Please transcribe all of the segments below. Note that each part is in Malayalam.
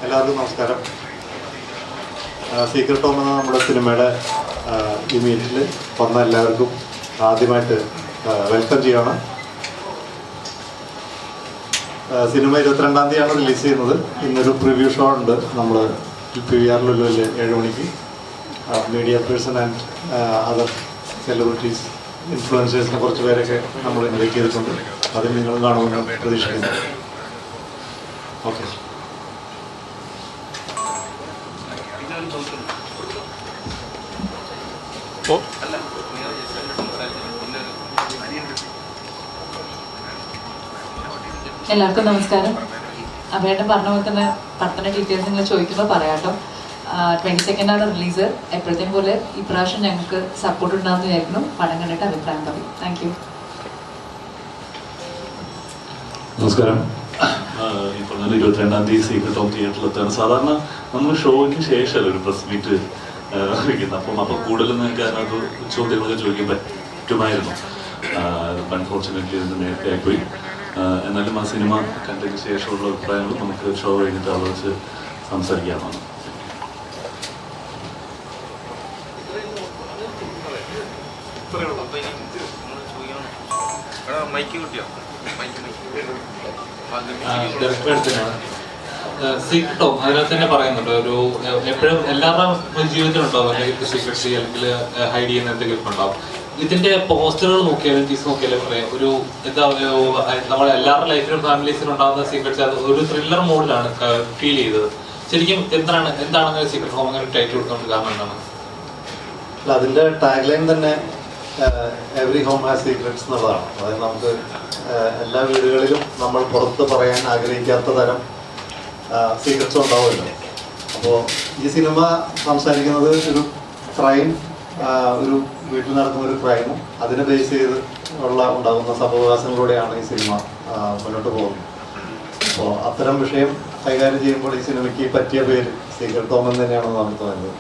എല്ലാവർക്കും നമസ്കാരം. സീക്രട്ട് ഹോം എന്ന നമ്മുടെ സിനിമയുടെ ഈ മീറ്റിൽ വന്ന എല്ലാവർക്കും ആദ്യമായിട്ട് വെൽക്കം ചെയ്യണം. സിനിമ 22-ാം തീയതിയാണ് റിലീസ് ചെയ്യുന്നത്. ഇന്നൊരു പ്രിവ്യൂ ഷോ ഉണ്ട് നമ്മൾ PVR ലുലുവിൽ 7 മണിക്ക്. Media person and other celebrities, ഇൻഫ്ലുവൻസേഴ്സിനെ കുറച്ച് പേരൊക്കെ നമ്മൾ ഇൻവൈറ്റ് ചെയ്തിട്ടുണ്ട്. അതിൽ നിങ്ങൾ കാണുമെന്ന് പ്രതീക്ഷിക്കുന്നു. ഓക്കെ. എല്ലാവർക്കും നമസ്കാരം. അഭേട്ടൻ പറഞ്ഞു വെക്കുന്ന പടത്തിൻ്റെ ഡീറ്റെയിൽസ് നിങ്ങൾ ചോദിക്കുമ്പോൾ പറയാട്ടോ. 22nd release. എപ്പോഴത്തേക്കും പോലെ ഇപ്രാവശ്യം ഞങ്ങൾക്ക് സപ്പോർട്ട് ഉണ്ടാകുന്ന വിചാരിക്കുന്നു. പടം കണ്ടിട്ട് അഭിപ്രായം പറയും. Thank you. നമസ്കാരം. ഈ പറഞ്ഞ 22-ാം തീയതി സീക്രട്ട് ഹോം തിയേറ്ററിലെത്താണ്. സാധാരണ നമ്മൾ ഷോയ്ക്ക് ശേഷമല്ല ഒരു പ്രസ് മീറ്റ് വയ്ക്കുന്നത്. അപ്പം കൂടുതൽ നിങ്ങൾക്ക് അതിനകത്ത് ചോദ്യങ്ങളൊക്കെ ചോദിക്കാൻ പറ്റുമായിരുന്നു. അൺഫോർച്ചുനേറ്റ്ലി ഇതിന് നേരത്തെ ആയിപ്പോയി. എന്നാലും ആ സിനിമ കണ്ടതിന് ശേഷമുള്ള അഭിപ്രായങ്ങൾ നമുക്ക് ഷോ കഴിഞ്ഞിട്ട് അവിടെ വെച്ച് സംസാരിക്കാവുന്നതാണ്. സീക്രട്ട് ഹോം അതിനകത്ത് തന്നെ പറയുന്നുണ്ട്, ഒരു എപ്പോഴും എല്ലാവരുടെയും ജീവിതത്തിലുണ്ടാവും അല്ലെങ്കിൽ സീക്രട്ട്ലി അല്ലെങ്കിൽ ഹൈഡ് ചെയ്യുന്ന എന്തെങ്കിലും ഉണ്ടാവും. ഇതിന്റെ പോസ്റ്ററുകൾ നോക്കിയാലും ടീസ് നോക്കിയാലും പറയാം, ഒരു എന്താ നമ്മളെ എല്ലാവരുടെ ലൈഫിലും ഫാമിലീസിലും ഉണ്ടാകുന്ന സീക്രട്ട്സ് അത് ഒരു ത്രില്ലർ മോഡിലാണ് ഫീൽ ചെയ്തത്. ശരിക്കും എന്താണ് സീക്രട്ട് ഹോം അങ്ങനെ ടൈറ്റിൽ കൊടുക്കുന്നത് കാരണം എന്താണ്? അതിൻ്റെ ടാഗ്ലൈൻ തന്നെ എവറി ഹോം ഹാസ് സീക്രട്സ് എന്നുള്ളതാണ്. അതായത് നമുക്ക് എല്ലാ വീടുകളിലും നമ്മൾ പുറത്ത് പറയാൻ ആഗ്രഹിക്കാത്ത തരം സീക്രട്സ് ഉണ്ടാവുമല്ലോ. അപ്പോൾ ഈ സിനിമ സംസാരിക്കുന്നത് ഒരു ക്രൈം, ഒരു വീട്ടിൽ നടക്കുന്ന ഒരു ക്രൈമും അതിനെ ബേസ് ചെയ്ത് ഉണ്ടാകുന്ന സംഭവവികാസങ്ങളിലൂടെയാണ് ഈ സിനിമ മുന്നോട്ട് പോകുന്നത്. അപ്പോൾ അത്തരം വിഷയം കൈകാര്യം ചെയ്യുമ്പോൾ ഈ സിനിമയ്ക്ക് പറ്റിയ പേര് സീക്രട്ട് ഹോം എന്ന് തന്നെയാണെന്ന് നമുക്ക് തോന്നുന്നത്.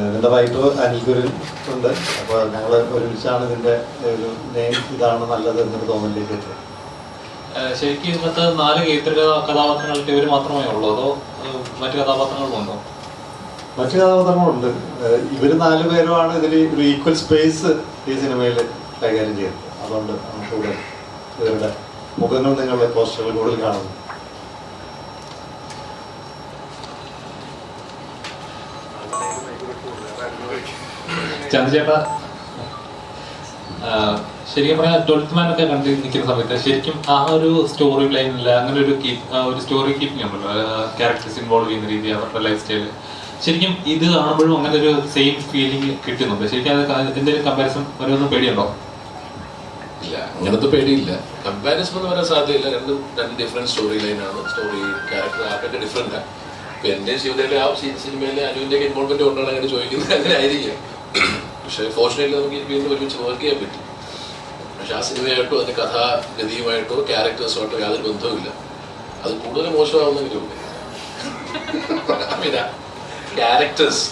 ഇതിൻ്റെ വൈഫ് അനിൽഗുരു ഉണ്ട്. അപ്പോൾ ഞങ്ങൾ ഒരുമിച്ചാണ് ഇതിൻ്റെ ഒരു നെയിം ഇതാണ് നല്ലത് എന്നൊരു തോന്നലിലേക്ക് എത്തുന്നത്. ശരിക്കും ഇതിനകത്ത് 4 കേന്ദ്ര കഥാപാത്രങ്ങളുടെ ഇവർ മാത്രമേ ഉള്ളൂ, അതോ മറ്റു കഥാപാത്രങ്ങളും ഉണ്ടോ? മറ്റു കഥാപാത്രങ്ങളുണ്ട്. ഇവർ 4 പേരുമാണ് ഇതിൽ ഒരു ഈക്വൽ സ്പേസ് ഈ സിനിമയിൽ കൈകാര്യം ചെയ്യുന്നത്. അതുകൊണ്ട് നമുക്കിവിടെ ഇവരുടെ മുഖങ്ങൾ നിങ്ങളുടെ പോസ്റ്ററുകൾ കൂടുതൽ കാണുന്നു. ചന്ദ്രചേട്ടാ, ശരിക്കും പറഞ്ഞാൽ 12th Man ഒക്കെ കണ്ടു നിൽക്കുന്ന സമയത്ത് ശരിക്കും ആ ഒരു സ്റ്റോറി ലൈനില്ല, അങ്ങനെ ഒരു സ്റ്റോറി കീപ്പിംഗ് ഉണ്ടല്ലോ, ക്യാരക്ടേഴ്സ് ഇൻവോൾവ് ചെയ്യുന്ന രീതി, അവരുടെ ലൈഫ് സ്റ്റൈല്. ശരിക്കും ഇത് കാണുമ്പോഴും അങ്ങനെ ഒരു സെയിം ഫീലിംഗ് കിട്ടുന്നുണ്ട്. ശരിക്കും അത് എന്തെങ്കിലും കമ്പാരിസൺ വരുമെന്ന് പേടിയുണ്ടോ? ഇല്ല, അങ്ങനത്തെ പേടിയില്ല. കമ്പാരിസൺ എന്ന് പറയാൻ സാധ്യതയില്ല. രണ്ട് ഡിഫറെന്റ് സ്റ്റോറി ലൈനാണ്. സ്റ്റോറി ക്യാരക്ടർ ആർക്കൊക്കെ ഡിഫറെന്റാണ്. ഇപ്പൊ എന്റെ ശിവതയിലെ ആ സിനിമയിലെ അനുവിന്റെ ഇൻവോൾവ്മെന്റ് കൊണ്ടാണ് അങ്ങനെ ചോദിക്കുന്നത്. അങ്ങനെ ആയിരിക്കാം. പക്ഷെ ഫോർച്ചുനേറ്റ്ലി നമുക്ക് വീണ്ടും ഒരുമിച്ച് വർക്ക് ചെയ്യാൻ പറ്റും. പക്ഷെ ആ സിനിമയായിട്ടോ അതിന്റെ കഥാഗതിയുമായിട്ടോ ക്യാരക്ടേഴ്സുമായിട്ടോ യാതൊരു ബന്ധവുമില്ല. അത് കൂടുതൽ മോശമാവുന്നെങ്കിലുണ്ട് ക്യാരക്ടേഴ്സ്.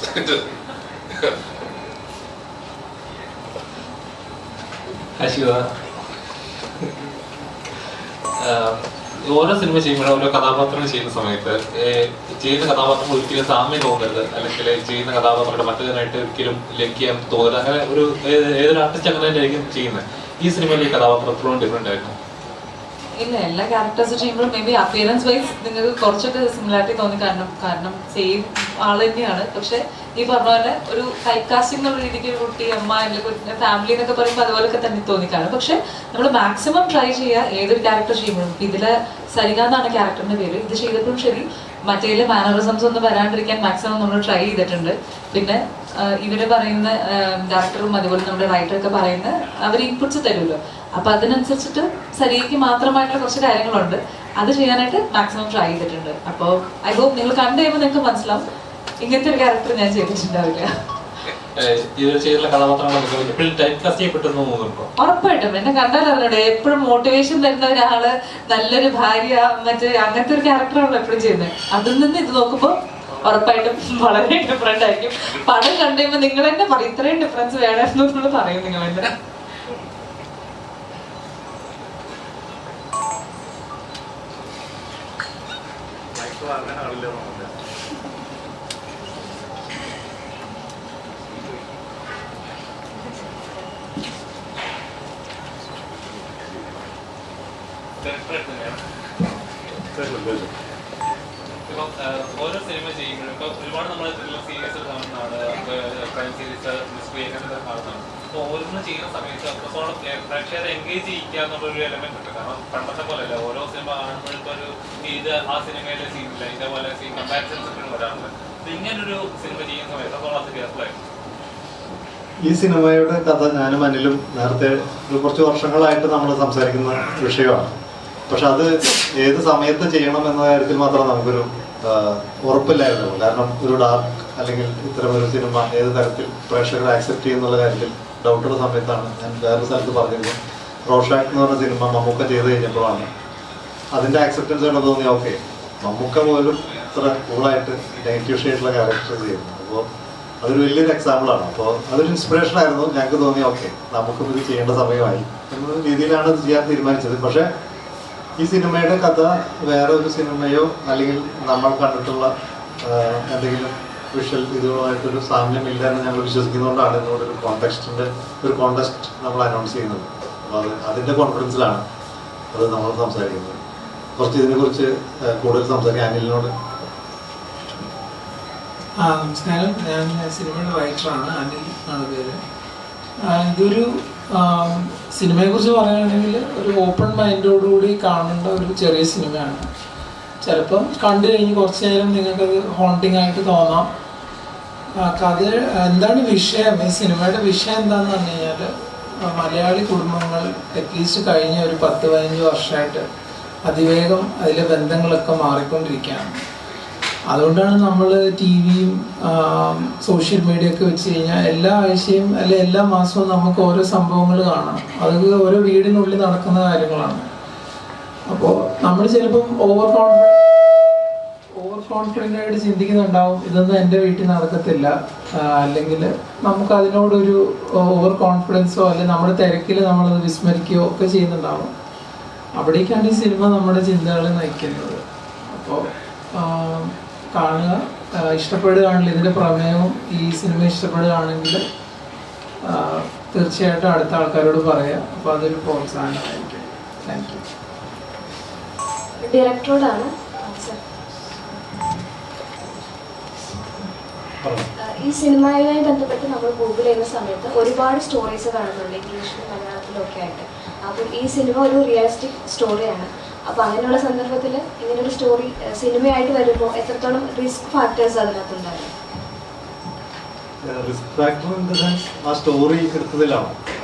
ഓരോ സിനിമ ചെയ്യുമ്പോഴും ഓരോ കഥാപാത്രങ്ങൾ ചെയ്യുന്ന സമയത്ത് ചെയ്യുന്ന കഥാപാത്രങ്ങൾ ഒരിക്കലും സാമ്യം തോന്നരുത്, അല്ലെങ്കിൽ ചെയ്യുന്ന കഥാപാത്രങ്ങളുടെ മറ്റേതിനായിട്ട് ഒരിക്കലും ലംഘിക്കാൻ തോന്നരുത്. അങ്ങനെ ഒരു ഏതൊരു ആർട്ടിസ്റ്റ് അങ്ങനെ തന്നെയായിരിക്കും ചെയ്യുന്നത്. ഈ സിനിമയിൽ ഈ കഥാപാത്രം എപ്പോഴും ഡിഫറെന്റ് ആയിരുന്നു. ഇല്ല, എല്ലാ ക്യാരക്ടേഴ്സ് ചെയ്യുമ്പോഴും മേ ബി അപ്പിയറൻസ് വൈസ് നിങ്ങൾക്ക് കുറച്ചൊക്കെ സിമിലാരിറ്റി തോന്നി. കാരണം സെയിം ആൾ തന്നെയാണ്. പക്ഷെ ഈ പറഞ്ഞ പോലെ ഒരു ടൈപ്പ് കാസ്റ്റിംഗ് എന്നുള്ള രീതിക്ക് ഒരു കുട്ടി, അമ്മ, അല്ലെങ്കിൽ ഫാമിലി എന്നൊക്കെ പറയുമ്പോൾ അതുപോലൊക്കെ തന്നെ തോന്നിക്കാണ്. പക്ഷെ നമ്മൾ മാക്സിമം ട്രൈ ചെയ്യുക ഏതൊരു ക്യാരക്ടർ ചെയ്യുമ്പോഴും. ഇതിലെ സരിക എന്നാണ് ക്യാരക്ടറിന്റെ പേര്. ഇത് ചെയ്തപ്പോഴും ശരി, മറ്റേതിലെ മാനറിസംസ് ഒന്നും വരാണ്ടിരിക്കാൻ മാക്സിമം നമ്മൾ ട്രൈ ചെയ്തിട്ടുണ്ട്. പിന്നെ ഇവര് പറയുന്ന ഡയറക്ടറും അതുപോലെ നമ്മുടെ റൈറ്ററൊക്കെ പറയുന്ന അവർ ഇൻപുട്സ് തരുമല്ലോ. അപ്പൊ അതിനനുസരിച്ചിട്ട് സരികയ്ക്ക് മാത്രമായിട്ടുള്ള കുറച്ച് കാര്യങ്ങളുണ്ട്. അത് ചെയ്യാനായിട്ട് മാക്സിമം ട്രൈ ചെയ്തിട്ടുണ്ട്. അപ്പോൾ ഐ ഹോപ്പ് നിങ്ങൾ കണ്ടു കഴിയുമ്പോൾ നിങ്ങൾക്ക് മനസ്സിലാവും ഇങ്ങനത്തെ ഒരു ക്യാരക്ടർ ഞാൻ ചെയ്തിട്ടുണ്ടാവില്ല. ഉറപ്പായിട്ടും എന്നെ കണ്ടാലറിഞ്ഞൂടെ, എപ്പോഴും മോട്ടിവേഷൻ തരുന്ന ഒരാള്, നല്ലൊരു ഭാര്യ, മറ്റേ അങ്ങനത്തെ ഒരു ക്യാരക്ടറാണ് എപ്പോഴും ചെയ്യുന്നത്. അതിൽ നിന്ന് ഇത് നോക്കുമ്പോൾ ഉറപ്പായിട്ടും വളരെ ഡിഫറെന്റ് ആയിരിക്കും. പടം കണ്ടുകഴിയുമ്പോൾ നിങ്ങൾ തന്നെ പറയും ഇത്രയും ഡിഫറൻസ് വേണമെന്ന് പറയും നിങ്ങൾ തന്നെ. അങ്ങനെ ആളില്ല എന്നല്ല. ഇപ്പം ഓരോ സിനിമ ചെയ്യുമ്പോഴും ഇപ്പം ഒരുപാട് നമ്മൾ സീരീസ് കാണുന്നതാണ്, ക്രൈം സീരീസ്, മിസ്റ്ററി അങ്ങനത്തെ കാണുന്നതാണ്. അപ്പോൾ ഓരോന്നും ചെയ്യുന്ന സമയത്ത് അത്രത്തോളം പ്രേക്ഷകരെ എൻഗേജ് ചെയ്യിക്കുക എന്നുള്ളൊരു എലമെന്റ് ഉണ്ട്. കാരണം പണ്ടത്തെ പോലെയല്ല, ഓരോ സിനിമ കാണുമ്പോഴും ഇപ്പോൾ ഒരു ഇത് ആ സിനിമയിലെ സീനില്ല, ഇതേപോലെ കമ്പാരിസൺസ് ഒക്കെ വരാറുണ്ട്. അപ്പോൾ ഇങ്ങനൊരു സിനിമ ചെയ്യുന്ന സമയത്ത് എത്രത്തോളം അത് കേൾക്കുമായിരുന്നു? ഈ സിനിമയുടെ കഥ ഞാനും അനിലും നേരത്തെ കുറച്ച് വർഷങ്ങളായിട്ട് നമ്മൾ സംസാരിക്കുന്ന വിഷയമാണ്. പക്ഷെ അത് ഏത് സമയത്ത് ചെയ്യണം എന്ന കാര്യത്തിൽ മാത്രം നമുക്കൊരു ഉറപ്പില്ലായിരുന്നു. കാരണം ഒരു ഡാർക്ക് അല്ലെങ്കിൽ ഇത്തരം ഒരു സിനിമ ഏത് തരത്തിൽ പ്രേക്ഷകർ ആക്സെപ്റ്റ് ചെയ്യുന്നുള്ള കാര്യത്തിൽ ഡൗട്ടുള്ള സമയത്താണ് ഞാൻ വേറൊരു സ്ഥലത്ത് പറഞ്ഞിരുന്നു. റോഷാക്ക് എന്ന് പറഞ്ഞ സിനിമ മമ്മൂക്ക ചെയ്ത് കഴിഞ്ഞപ്പോഴാണ് അതിൻ്റെ ആക്സെപ്റ്റൻസ് കണ്ട് തോന്നി, ഓക്കെ മമ്മൂക്ക പോലും ഇത്ര കൂളായിട്ട് നെഗറ്റീവ് ഷെയ്ഡുള്ള ക്യാരക്ടർ ചെയ്യുന്നു. അപ്പോൾ അതൊരു വലിയൊരു എക്സാമ്പിളാണ്. അപ്പോൾ അതൊരു ഇൻസ്പിറേഷൻ ആയിരുന്നു. ഞങ്ങൾക്ക് തോന്നി ഓക്കെ നമുക്കും ഇത് ചെയ്യേണ്ട സമയമായി എന്ന രീതിയിലാണ് ഇത് ചെയ്യാൻ തീരുമാനിച്ചത്. പക്ഷേ ഈ സിനിമയുടെ കഥ വേറെ ഒരു സിനിമയോ അല്ലെങ്കിൽ നമ്മൾ കണ്ടിട്ടുള്ള എന്തെങ്കിലും വിഷ്വൽ ഇതുമായിട്ടൊരു സാമ്യമില്ല എന്ന് ഞങ്ങൾ വിശ്വസിക്കുന്നതുകൊണ്ടാണ് ഇതിനോട് ഒരു കോൺടെസ്റ്റ് നമ്മൾ അനൗൺസ് ചെയ്യുന്നത്. അപ്പോൾ അതിൻ്റെ കോൺഫിഡൻസിലാണ് അത് നമ്മൾ സംസാരിക്കുന്നത്. കുറച്ച് ഇതിനെക്കുറിച്ച് കൂടുതൽ സംസാരിക്കാൻ അനിലിനോട്. നമസ്കാരം, ഞാൻ സിനിമയുടെ റൈറ്ററാണ്, അനിൽ എന്നാണ് പേര്. ഇതൊരു സിനിമയെക്കുറിച്ച് പറയുകയാണെങ്കിൽ ഒരു ഓപ്പൺ മൈൻഡോടുകൂടി കാണേണ്ട ഒരു ചെറിയ സിനിമയാണ്. ചിലപ്പം കണ്ടു കഴിഞ്ഞ് കുറച്ച് നേരം നിങ്ങൾക്കത് ഹോണ്ടിങ് ആയിട്ട് തോന്നാം. കഥ എന്താണ് വിഷയം, ഈ സിനിമയുടെ വിഷയം എന്താണെന്ന് പറഞ്ഞു കഴിഞ്ഞാൽ മലയാളി കുടുംബങ്ങൾ അറ്റ്ലീസ്റ്റ് കഴിഞ്ഞ ഒരു 10-15 വർഷമായിട്ട് അതിവേഗം അതിലെ ബന്ധങ്ങളൊക്കെ മാറിക്കൊണ്ടിരിക്കുകയാണ്. അതുകൊണ്ടാണ് നമ്മൾ ടി വിയും സോഷ്യൽ മീഡിയ ഒക്കെ വെച്ച് കഴിഞ്ഞാൽ എല്ലാ ആഴ്ചയും അല്ലെ എല്ലാ മാസവും നമുക്ക് ഓരോ സംഭവങ്ങൾ കാണാം. അത് ഓരോ വീടിനുള്ളിൽ നടക്കുന്ന കാര്യങ്ങളാണ്. അപ്പോൾ നമ്മൾ ചിലപ്പം ഓവർ കോൺഫിഡൻ്റ് ആയിട്ട് ചിന്തിക്കുന്നുണ്ടാവും, ഇതൊന്നും എൻ്റെ വീട്ടിൽ നടക്കത്തില്ല, അല്ലെങ്കിൽ നമുക്ക് അതിനോടൊരു ഓവർ കോൺഫിഡൻസോ അല്ലെങ്കിൽ നമ്മുടെ തിരക്കിൽ നമ്മളത് വിസ്മരിക്കുകയോ ഒക്കെ ചെയ്യുന്നുണ്ടാവും. അവിടേക്കാണ് ഈ സിനിമ നമ്മുടെ ചിന്തകളെ നയിക്കുന്നത്. അപ്പോൾ കാണുക, ഇഷ്ടപ്പെടുകയാണെങ്കിൽ ഇതിൻ്റെ പ്രമേയവും ഈ സിനിമ ഇഷ്ടപ്പെടുകയാണെങ്കിൽ തീർച്ചയായിട്ടും അടുത്ത ആൾക്കാരോട് പറയാം. അപ്പോൾ അതൊരു പ്രോത്സാഹനമായിരിക്കും. Thank you. ഡയറക്ടറോടാണ്. ഈ സിനിമയുമായി ബന്ധപ്പെട്ട് നമ്മൾ ഗൂഗിൾ ചെയ്യുന്ന സമയത്ത് ഒരുപാട് സ്റ്റോറീസ് കാണുന്നുണ്ട്, ഇംഗ്ലീഷിലും മലയാളത്തിലും ഒക്കെ ആയിട്ട്. അപ്പം ഈ സിനിമ ഒരു റിയലിസ്റ്റിക് സ്റ്റോറിയാണ്. അപ്പോൾ അങ്ങനെയുള്ള സന്ദർഭത്തിൽ ഇങ്ങനൊരു സ്റ്റോറി സിനിമയായിട്ട് വരുമ്പോൾ എത്രത്തോളം റിസ്ക് ഫാക്ടേഴ്സ് അതിനകത്തുണ്ടായിരുന്നു? Risk factor in the sense ആ സ്റ്റോറി എടുത്തതിലാണ്.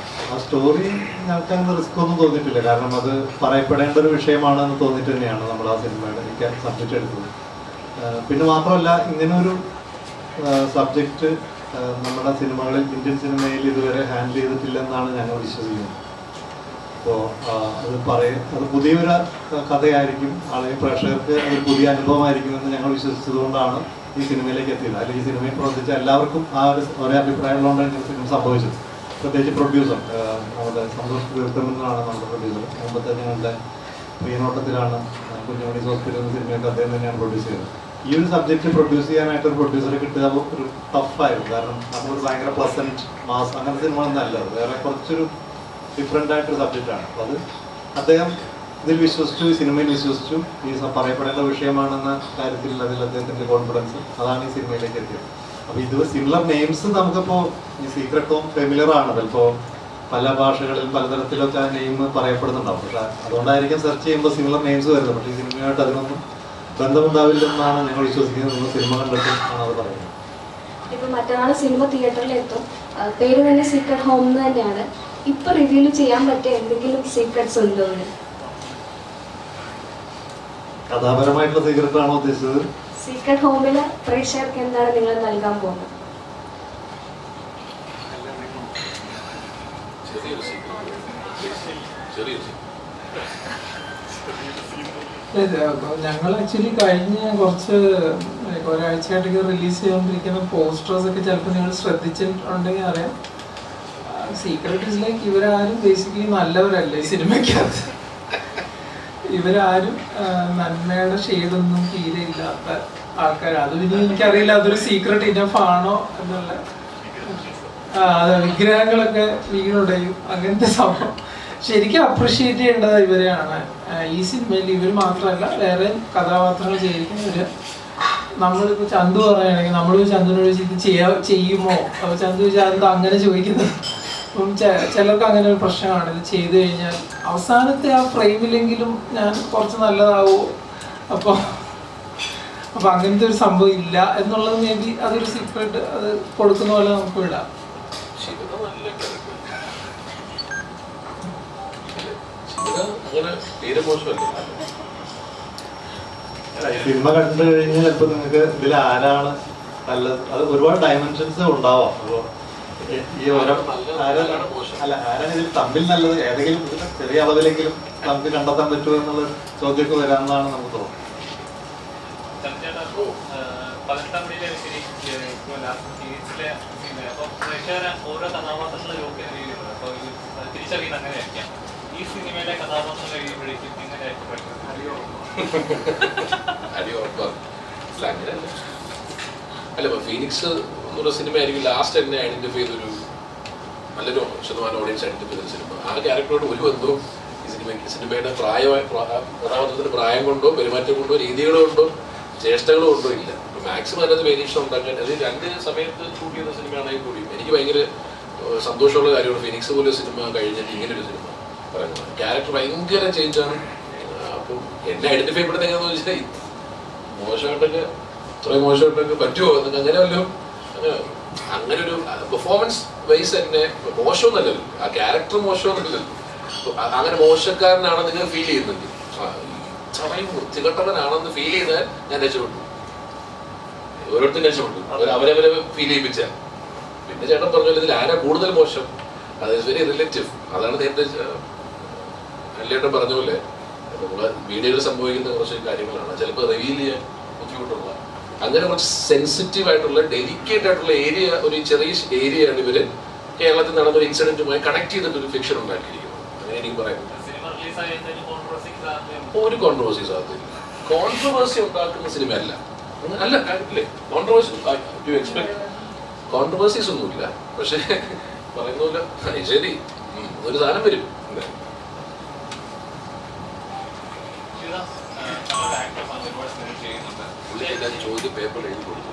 ആ സ്റ്റോറി ഞങ്ങൾക്ക് അങ്ങനെ റിസ്ക് ഒന്നും തോന്നിയിട്ടില്ല. കാരണം അത് പറയപ്പെടേണ്ട ഒരു വിഷയമാണെന്ന് തോന്നിയിട്ട് തന്നെയാണ് നമ്മൾ ആ സിനിമയുടെ സബ്ജക്റ്റ് എടുത്തത്. പിന്നെ മാത്രമല്ല, ഇങ്ങനൊരു സബ്ജക്റ്റ് നമ്മുടെ സിനിമകളിൽ, ഇന്ത്യൻ സിനിമയിൽ ഇതുവരെ ഹാൻഡിൽ ചെയ്തിട്ടില്ലെന്നാണ് ഞങ്ങൾ വിശ്വസിക്കുന്നത്. അപ്പോൾ അത് പുതിയൊരു കഥയായിരിക്കും, അല്ലെങ്കിൽ പ്രേക്ഷകർക്ക് ഒരു പുതിയ അനുഭവമായിരിക്കുമെന്ന് ഞങ്ങൾ വിശ്വസിച്ചതുകൊണ്ടാണ് ഈ സിനിമയിലേക്ക് എത്തിയത്. അല്ലെങ്കിൽ ഈ സിനിമയിൽ പ്രവർത്തിച്ച എല്ലാവർക്കും ആ ഒരേ അഭിപ്രായമുള്ളതുകൊണ്ടാണ് ഈ സിനിമ സംഭവിച്ചത്. പ്രത്യേകിച്ച് പ്രൊഡ്യൂസർ നമ്മുടെ സന്തോഷ് തീർത്ഥമെന്നാണ് നമ്മുടെ പ്രൊഡ്യൂസർ. മുമ്പത്തെ ഞങ്ങളുടെ പ്രിയനോട്ടത്തിലാണ് കുഞ്ഞുമണി ഹോസ്പിറ്റൽ എന്ന സിനിമയൊക്കെ അദ്ദേഹം തന്നെയാണ് പ്രൊഡ്യൂസ് ചെയ്തത്. ഈ ഒരു സബ്ജക്റ്റ് പ്രൊഡ്യൂസ് ചെയ്യാനായിട്ട് ഒരു പ്രൊഡ്യൂസറെ കിട്ടുക ഒരു ടഫായിരുന്നു. കാരണം നമ്മളൊരു ഭയങ്കര പ്ലസൻറ്റ് മാസ് അങ്ങനത്തെ സിനിമകളൊന്നും അല്ല, വേറെ കുറച്ചൊരു ഡിഫറെൻ്റ് ആയിട്ടൊരു സബ്ജക്റ്റാണ്. അപ്പോൾ അത് അദ്ദേഹം ഇതിൽ വിശ്വസിച്ചു, ഈ സിനിമയിൽ വിശ്വസിച്ചു. ഈ പറയപ്പെടേണ്ട വിഷയമാണെന്ന കാര്യത്തിൽ അതിൽ അദ്ദേഹത്തിൻ്റെ കോൺഫിഡൻസ്, അതാണ് ഈ സിനിമയിലേക്ക് എത്തിയത്. അപ്പോൾ ഇത് സിമിലർ നെയിംസ് നമുക്കിപ്പോൾ ഈ സീക്രട്ട് ഹോം ഫെമിലിയർ ആണ്. അതിപ്പോൾ പല ഭാഷകളിൽ പലതരത്തിലൊക്കെ ആ നെയിം പറയപ്പെടുന്നുണ്ടാവും. പക്ഷെ അതുകൊണ്ടായിരിക്കും സെർച്ച് ചെയ്യുമ്പോൾ സിമിലർ നെയിംസ് വരുന്നത്. പക്ഷേ ഈ സിനിമയായിട്ട് അതിനൊന്നും ബന്ധമുണ്ടാവില്ലെന്നാണ് ഞങ്ങൾ വിശ്വസിക്കുന്നത്. നിങ്ങൾ സിനിമ കണ്ടിട്ട് ആണ് അത് പറയുന്നത്. ഇപ്പൊ മറ്റന്നാൾ സിനിമ തിയേറ്ററിൽ എത്തും, പേര് തന്നെ സീക്രട്ട് ഹോം എന്ന് തന്നെയാണ്. ഇപ്പൊ റിവ്യൂ ചെയ്യാൻ പറ്റിയ എന്തെങ്കിലും സീക്രട്സ് ഉണ്ടോ? കഥാപരമായിട്ടുള്ള സീക്രട്ട് ആണോ ഉദ്ദേശിച്ചത്? സീക്രട്ട് ഹോമില് പ്രേക്ഷകർക്ക് എന്താണ് നിങ്ങൾ നൽകാൻ പോകുന്നത്? ഞങ്ങൾ ആക്ച്വലി കഴിഞ്ഞ കുറച്ച് ഒരാഴ്ചയായിട്ടൊക്കെ റിലീസ് ചെയ്തുകൊണ്ടിരിക്കുന്ന പോസ്റ്റേഴ്സ് ഒക്കെ ചിലപ്പോൾ നിങ്ങൾ ശ്രദ്ധിച്ചിട്ടുണ്ടെങ്കിൽ അറിയാം. സീക്രട്ട് ഇസ് ലൈക്ക് ഇവരാരും ബേസിക്കലി നല്ലവരല്ല ഈ സിനിമയ്ക്കകത്ത്. ഇവരാരും നന്മയുടെ ഷെയ്ഡൊന്നും തീരെ ഇല്ലാത്ത ആൾക്കാർ. അത് പിന്നെ എനിക്കറിയില്ല അതൊരു സീക്രട്ട് ഇനഫ് ആണോ എന്നുള്ള. അതെ, വിഗ്രഹങ്ങളൊക്കെ വീണുടയും അങ്ങനത്തെ സംഭവം. ശരിക്കും അപ്രിഷിയേറ്റ് ചെയ്യേണ്ടത് ഇവരെയാണ്. ഈ സിനിമയിൽ ഇവർ മാത്രമല്ല വേറെ കഥാപാത്രങ്ങൾ ചെയ്തിരിക്കുന്നവര്. നമ്മളിപ്പോൾ ചന്തു പറയുകയാണെങ്കിൽ നമ്മൾ ചന്തുവിനോട് ഇത് ചെയ്യുമോ, അപ്പോൾ ചന്തു ചോദിച്ചാൽ എന്താ അങ്ങനെ ചോദിക്കുന്നത്. അപ്പം ചിലർക്ക് അങ്ങനെ ഒരു പ്രശ്നമാണ്, ഇത് ചെയ്തു കഴിഞ്ഞാൽ അവസാനത്തെ ആ ഫ്രെയിമിലെങ്കിലും ഞാൻ കുറച്ച് നല്ലതാവോ. അപ്പോൾ അങ്ങനത്തെ ഒരു സംഭവം ഇല്ല എന്നുള്ളത് മേ ബി അതൊരു സീക്രട്ട്, അത് കൊടുക്കുന്ന പോലെ നമുക്ക് വിടാം. സിനിമ കണ്ടു കഴിഞ്ഞാൽ ചിലപ്പോൾ നിങ്ങൾക്ക് ഇതിൽ ആരാണ് നല്ലത്, അത് ഒരുപാട് ഡയമെൻഷൻസ് ഉണ്ടാവാം. അപ്പോൾ ഈ ഓരോ ആരാണ് ഇതിൽ തമ്മിൽ നല്ലത്, ഏതെങ്കിലും ചെറിയ അളവിലെങ്കിലും നമുക്ക് കണ്ടെത്താൻ പറ്റുമോ എന്നുള്ള ചോദ്യമൊക്കെ വരാമെന്നാണ് നമുക്ക് തോന്നുന്നത്. ഓരോ കഥാപാത്രങ്ങളെ തിരിച്ചറിയുന്നത് അങ്ങനെയായിരിക്കാം. ഈ സിനിമയിലെ കഥാപാത്രങ്ങൾ കഴിയുമ്പോഴേക്കും എങ്ങനെയായിരിക്കും അല്ല, ഫീനിക്സ് എന്നുള്ള സിനിമ ആയിരിക്കും ലാസ്റ്റ് എന്നെ ഐഡന്റിഫൈ ചെയ്തൊരു നല്ലൊരു ശതമാനം ഓഡിയൻസ് ഐഡന്റിഫൈ ചെയ്ത സിനിമ. ആ ക്യാരക്ടറോട് ഒരു ബന്ധവും ഈ സിനിമയുടെ കഥാപാത്രത്തിന്റെ പ്രായം കൊണ്ടോ പെരുമാറ്റം കൊണ്ടോ രീതികളോ കൊണ്ടോ ചേഷ്ടകളോ കൊണ്ടോ ഇല്ല. മാക്സിമം അതിനകത്ത് വേരിയേഷൻ ഉണ്ടാക്കാൻ, അത് 2 സമയത്ത് ഷൂട്ട് ചെയ്യുന്ന സിനിമയാണെങ്കിൽ കൂടി എനിക്ക് ഭയങ്കര സന്തോഷമുള്ള കാര്യമാണ് ഫീനിക്സ് പോലെ സിനിമ കഴിഞ്ഞിട്ട് ഇങ്ങനൊരു സിനിമ പറയുന്നത്. ക്യാരക്ടർ ഭയങ്കര ചേഞ്ചാണ്. അപ്പം എന്നെ ഐഡന്റിഫൈ പെടുന്നത് എങ്ങനെയാണെന്ന് വെച്ചാൽ മോശമായിട്ടൊക്കെ ഇത്രയും മോശമായിട്ടൊക്കെ പറ്റുമോ എന്നൊക്കെ അങ്ങനെ വല്ലതും അങ്ങനെ ഒരു പെർഫോമൻസ് വൈസ് എന്നെ മോശമൊന്നുമല്ലല്ലോ, ആ ക്യാരക്ടർ മോശമൊന്നുമില്ലല്ലോ. അങ്ങനെ മോശക്കാരനാണെന്ന് നിങ്ങൾ ഫീൽ ചെയ്യുന്നുണ്ട്, ചമയും വൃത്തികെട്ടവനാണെന്ന് ഫീൽ ചെയ്താൽ ഞാൻ രക്ഷപ്പെട്ടു. ഓരോരുത്തരും രക്ഷപ്പെട്ടു, അവരവരെ ഫീൽ ചെയ്യിപ്പിച്ച. പിന്നെ ചേട്ടൻ പറഞ്ഞാൽ ഇതിൽ ആരാ കൂടുതൽ മോശം, അത് ഇസ് വെരി റിലേറ്റീവ്. അതാണ് നേരത്തെ അല്ലേട്ടൻ പറഞ്ഞ പോലെ നമ്മളെ വീഡിയോയിൽ സംഭവിക്കുന്ന കുറച്ച് കാര്യങ്ങളാണ് ചിലപ്പോൾ റിവീൽ ചെയ്യാൻ ബുദ്ധിമുട്ടുള്ള, അങ്ങനെ കുറച്ച് സെൻസിറ്റീവ് ആയിട്ടുള്ള ഡെലിക്കേറ്റ് ആയിട്ടുള്ള ഏരിയ, ഒരു ചെറിയ ഏരിയയാണ് ഇവര് കേരളത്തിൽ നടന്നൊരു ഇൻസിഡന്റുമായി കണക്ട് ചെയ്തിട്ടൊരു ഫിക്ഷൻ ഉണ്ടാക്കിയിരിക്കുന്നത്. അങ്ങനെ എനിക്ക് പറയുന്നത് ഒരു കോൺട്രവേഴ്സി സാധ്യതയില്ല. കോൺട്രവേഴ്സി ഉണ്ടാക്കുന്ന സിനിമ അല്ല അല്ല കാര്യത്തില്ലേ. കോൺട്രവേഴ്സി എക്സ്പെക്ട് കോൺട്രവേഴ്സീസ് ഒന്നുമില്ല, പക്ഷെ പറയുന്ന പോലെ ശരി ഒരു സാധനം വരും. ചോദ്യം പേപ്പറിൽ എഴുതി കൊടുത്തു.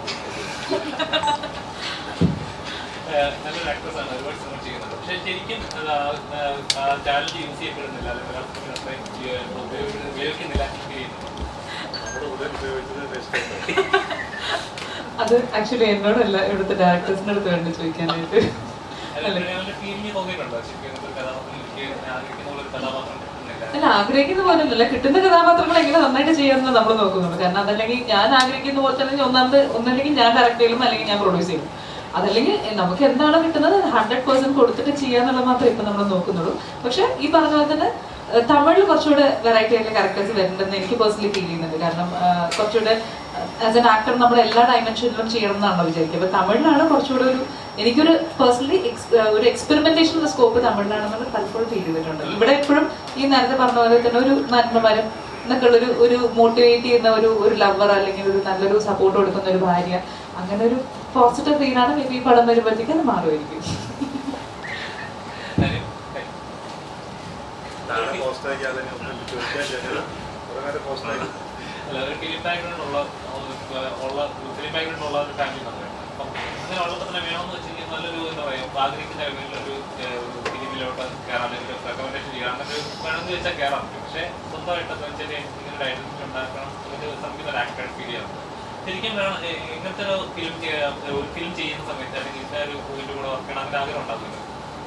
നല്ലൊരു ആക്ട്രസ്സാണ്, ഒരുപാട് സിനിമ ചെയ്യുന്നുണ്ട്. പക്ഷെ ശരിക്കും ടാലന്റ് യൂസ് ചെയ്യപ്പെടുന്നില്ല, അല്ലെങ്കിൽ ഉപയോഗിക്കുന്നില്ല. അത് ആക്ച്വലി എന്നോടല്ല, ഇവിടുത്തെ ഡയറക്ടേഴ്സിന്റെ അടുത്ത് വേണ്ടി ചോദിക്കാനായിട്ട്. ഫീലിംഗ് തോന്നിയിട്ടുണ്ടോ ശരിക്കും കഥാപാത്രം അല്ല, ആഗ്രഹിക്കുന്ന പോലെ അല്ല, കിട്ടുന്ന കഥാപാത്രങ്ങൾ എങ്ങനെ നന്നായിട്ട് ചെയ്യാമെന്ന് നമ്മൾ നോക്കുന്നുണ്ട്. കാരണം അതല്ലെങ്കിൽ ഞാൻ ആഗ്രഹിക്കുന്ന പോലെ തന്നെ ഒന്നല്ലെങ്കിൽ ഞാൻ ഡയറക്ട് ചെയ്യും, അല്ലെങ്കിൽ ഞാൻ പ്രൊഡ്യൂസ് ചെയ്യും. അതല്ലെങ്കിൽ നമുക്ക് എന്താണോ കിട്ടുന്നത് 100% കൊടുത്തിട്ട് ചെയ്യാന്നുള്ളത് മാത്രമേ ഇപ്പൊ നമ്മൾ നോക്കുന്നുള്ളൂ. പക്ഷെ ഈ പറഞ്ഞ പോലെ തന്നെ തമിഴിൽ കുറച്ചുകൂടെ വെറൈറ്റി ആയിട്ടുള്ള ക്യാരക്ടേഴ്സ് വരുന്നുണ്ടെന്ന് എനിക്ക് പേഴ്സണലി ഫീൽ ചെയ്യുന്നുണ്ട്. കാരണം കുറച്ചുകൂടെ ആസ് എൻ ആക്ടർ നമ്മൾ എല്ലാ ഡയമെൻഷനിലും ചെയ്യണം എന്നാണല്ലോ വിചാരിക്കുക. അപ്പൊ തമിഴിലാണ് കുറച്ചുകൂടെ എനിക്കൊരു പേഴ്സണലി ഒരു എക്സ്പെരിമെന്റേഷനുള്ള സ്കോപ്പ് തമിഴിലാണെന്നുള്ള പലപ്പോഴും ഫീൽ ചെയ്തിട്ടുണ്ട്. ഇവിടെ എപ്പോഴും ഈ നേരത്തെ പറഞ്ഞ പോലെ തന്നെ ഒരു നന്മമരം എന്നൊക്കെ ഒരു മോട്ടിവേറ്റ് ചെയ്യുന്ന ഒരു ലവർ, അല്ലെങ്കിൽ ഒരു നല്ലൊരു സപ്പോർട്ട് കൊടുക്കുന്ന ഒരു ഭാര്യ, അങ്ങനെ ഒരു പോസിറ്റീവ് ഫീലാണ് മേ ബി പടം വരുമ്പോഴത്തേക്ക് അത് മാറുമായിരിക്കും. അങ്ങനെയുള്ളപ്പോൾ തന്നെ വേണമെന്ന് വെച്ച് കഴിഞ്ഞാൽ നല്ലൊരു എന്താ പറയുക ആഗ്രഹിക്കുന്ന ഒരു ഫിലിമിലോട്ട് കയറാം, അല്ലെങ്കിൽ റെക്കമെൻഡേഷൻ ചെയ്യാം, അങ്ങനെ വേണമെന്ന് വെച്ചാൽ കയറാം. പക്ഷേ സ്വന്തമായിട്ടൊക്കെ വെച്ചാൽ ഇങ്ങനെ ഒരു ഐഡന്റിറ്റി ഉണ്ടാക്കണം, ഒരു സംഗീത ആക്ടറായിട്ട് ഫീൽ ചെയ്യാം. ശരിക്കും വേണം ഇങ്ങനത്തെ ഒരു ഫിലിം ചെയ്യുന്ന സമയത്ത്, അല്ലെങ്കിൽ ഇന്ന ഒരു ഇതിൻ്റെ കൂടെ വർക്ക് ചെയ്യണം അങ്ങനെ ആഗ്രഹം ഉണ്ടാകുന്നത്.